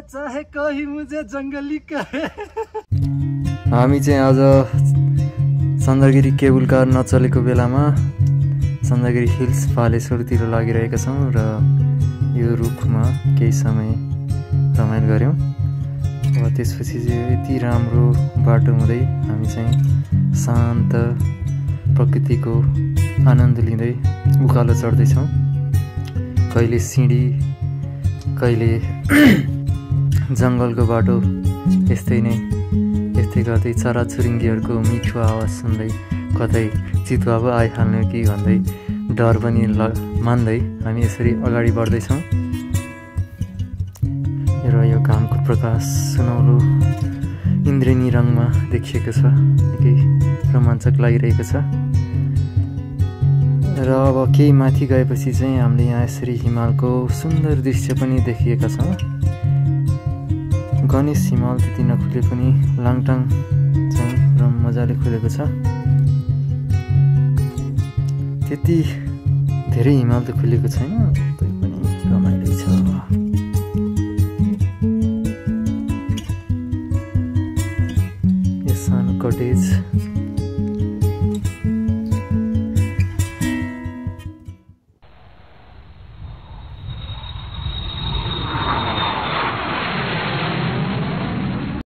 चाहे कोही मुझे जंगली कहे। हामी चाहिँ आज सन्दरगिरी केबुल कार नचलेको बेलामा सन्दरगिरी हिल्स फालेश्वरतिर लागिरहेका छौँ र यो रुखमा केही समय रमाइलो गऱ्यौँ। अब त्यसपछि चाहिँ यति राम्रो बाटो हुँदै हामी चाहिँ शान्त प्रकृतिको आनन्द लिँदै उकालो चढ्दैछौँ। कहिले सिँढी कहिले जङ्गलको बाटो यस्तै गर्दै चराचुरुङ्गीहरूको मिठो आवाज सुन्दै कतै चितुवा पो आइहाल्ने कि भन्दै डर पनि मान्दै हामी यसरी अगाडि बढ्दैछौँ र यो घामको प्रकाश सुनौलो इन्द्रेणी रङमा देखिएको छ। निकै रोमाञ्चक लागिरहेको छ र अब केही माथि गएपछि चाहिँ हामीले यहाँ यसरी हिमालको सुन्दर दृश्य पनि देखिएका छौँ। गणेश हिमाल त्यति नखुले पनि लाङटाङ चाहिँ मजाले खुलेको छ। त्यति धेरै हिमाल त खुलेको छैन, तै पनि रमाइलो छ। यो सानो कटेज